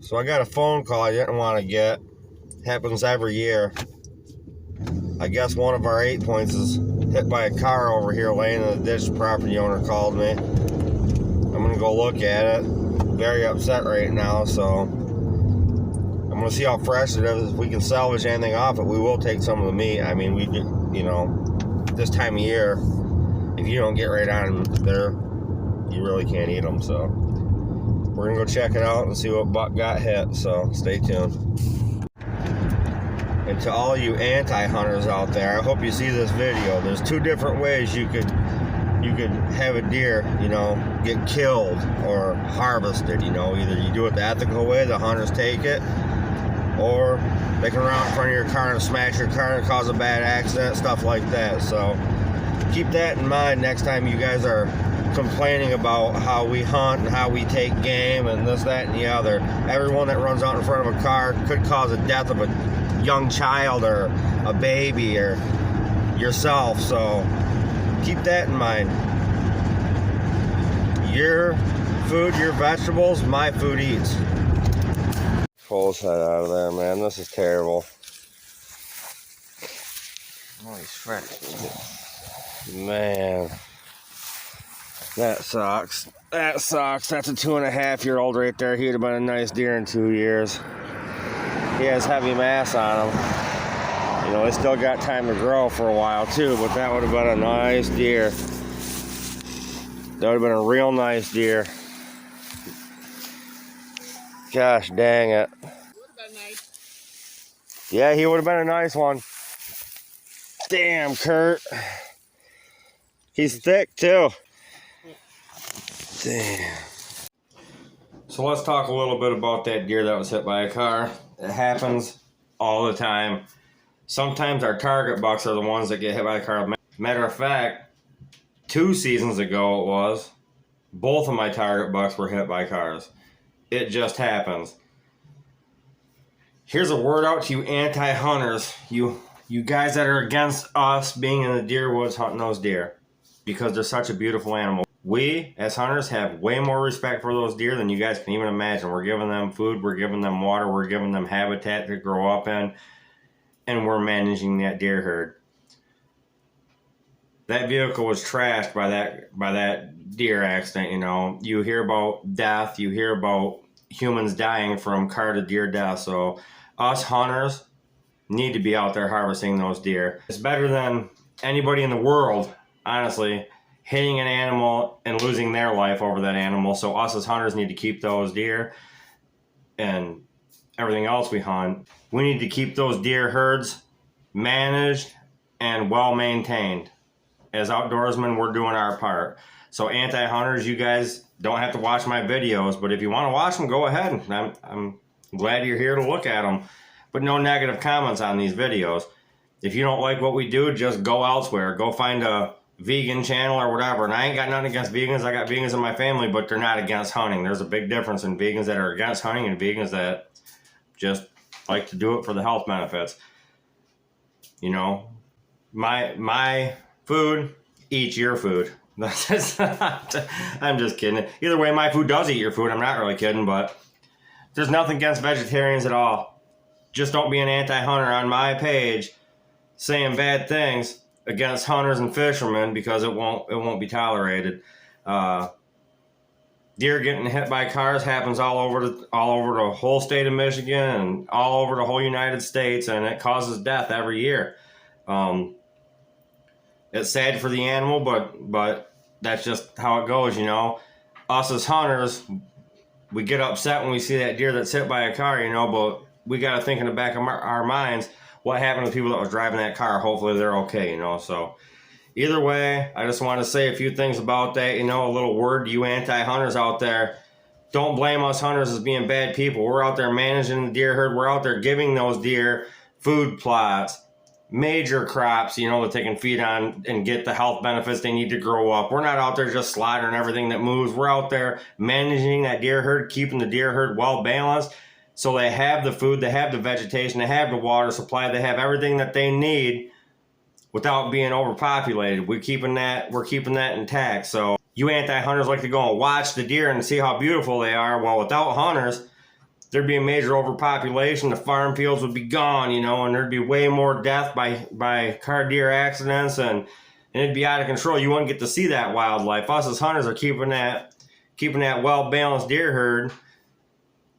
So I got a phone call I didn't want to get. Happens every year. I guess one of our 8-points is hit by a car over here laying in the ditch. The property owner called me. I'm gonna go look at it. Very upset right now, so I'm gonna see how fresh it is. If we can salvage anything off it, we will take some of the meat. I mean, we do, you know, this time of year, if you don't get right on there, you really can't eat them. So we're gonna go check it out and see what buck got hit. So stay tuned. And to all you anti-hunters out there, I hope you see this video. There's 2 different ways you could have a deer, you know, get killed or harvested. You know, either you do it the ethical way, the hunters take it, or they can run out in front of your car and smash your car and cause a bad accident, stuff like that. So keep that in mind next time you guys are complaining about how we hunt and how we take game and this, that, and the other. Everyone that runs out in front of a car could cause a death of a young child or a baby or yourself. So keep that in mind. Your food, your vegetables, my food eats. Pull his head out of there, man. This is terrible. Oh, he's fresh. Man. That sucks. That sucks. That's a 2.5-year-old right there. He'd have been a nice deer in 2 years. He has heavy mass on him. You know, they still got time to grow for a while too, but that would have been a nice deer. That would have been a real nice deer. Gosh dang it. Would have been nice. Yeah, he would have been a nice one. Damn, Kurt. He's thick too. Damn. So let's talk a little bit about that deer that was hit by a car. It happens all the time. Sometimes our target bucks are the ones that get hit by a car. Matter of fact, 2 seasons ago it was, both of my target bucks were hit by cars. It just happens. Here's a word out to you anti-hunters, you guys that are against us being in the deer woods hunting those deer, because they're such a beautiful animal. We, as hunters, have way more respect for those deer than you guys can even imagine. We're giving them food, we're giving them water, we're giving them habitat to grow up in, and we're managing that deer herd. That vehicle was trashed by that deer accident, you know. You hear about death, you hear about humans dying from car to deer death. So us hunters need to be out there harvesting those deer. It's better than anybody in the world, honestly, hitting an animal and losing their life over that animal. So us as hunters need to keep those deer and everything else we hunt. We need to keep those deer herds managed and well maintained. As outdoorsmen, we're doing our part. So anti-hunters, you guys don't have to watch my videos, but if you want to watch them, go ahead. I'm glad you're here to look at them. But no negative comments on these videos. If you don't like what we do, just go elsewhere. Go find a vegan channel or whatever. And I ain't got nothing against vegans. I got vegans in my family, but they're not against hunting. There's a big difference in vegans that are against hunting and vegans that just like to do it for the health benefits. You know, my food eats your food. I'm just kidding. Either way, my food does eat your food. I'm not really kidding, but there's nothing against vegetarians at all. Just don't be an anti-hunter on my page saying bad things against hunters and fishermen, because it won't be tolerated. Deer getting hit by cars happens all over the whole state of Michigan and all over the whole United States, and it causes death every year. It's sad for the animal, but that's just how it goes, you know. Us as hunters, we get upset when we see that deer that's hit by a car, you know, but we got to think in the back of our minds, what happened to the people that was driving that car? Hopefully they're okay, you know. So either way, I just want to say a few things about that, you know, a little word to you anti-hunters out there. Don't blame us hunters as being bad people. We're out there managing the deer herd. We're out there giving those deer food plots, major crops, you know, that they can feed on and get the health benefits they need to grow up. We're not out there just slaughtering everything that moves. We're out there managing that deer herd, keeping the deer herd well balanced, so they have the food, they have the vegetation, they have the water supply, they have everything that they need without being overpopulated. We're keeping that intact. So you anti-hunters like to go and watch the deer and see how beautiful they are. Well, without hunters, there'd be a major overpopulation. The farm fields would be gone, you know, and there'd be way more death by car deer accidents, and it'd be out of control. You wouldn't get to see that wildlife. Us as hunters are keeping that well-balanced deer herd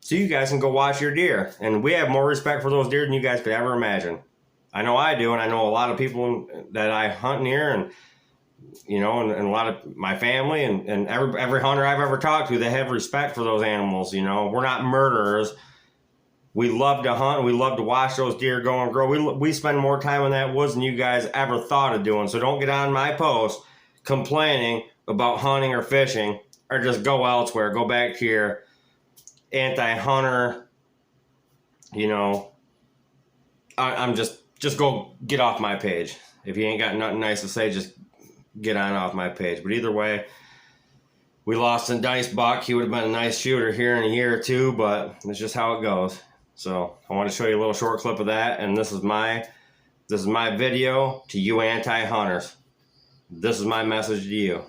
so you guys can go watch your deer. And we have more respect for those deer than you guys could ever imagine. I know I do, and I know a lot of people that I hunt near, and you know, and a lot of my family and every hunter I've ever talked to, they have respect for those animals. You know, we're not murderers. We love to hunt. We love to watch those deer go and grow. We spend more time in that woods than you guys ever thought of doing. So don't get on my post complaining about hunting or fishing, or just go elsewhere. Go back to your anti-hunter, you know. I'm just go get off my page. If you ain't got nothing nice to say, just get on off my page. But either way, we lost a nice buck. He would have been a nice shooter here in a year or two, but it's just how it goes. So I want to show you a little short clip of that, and this is my video to you anti-hunters. This is my message to you.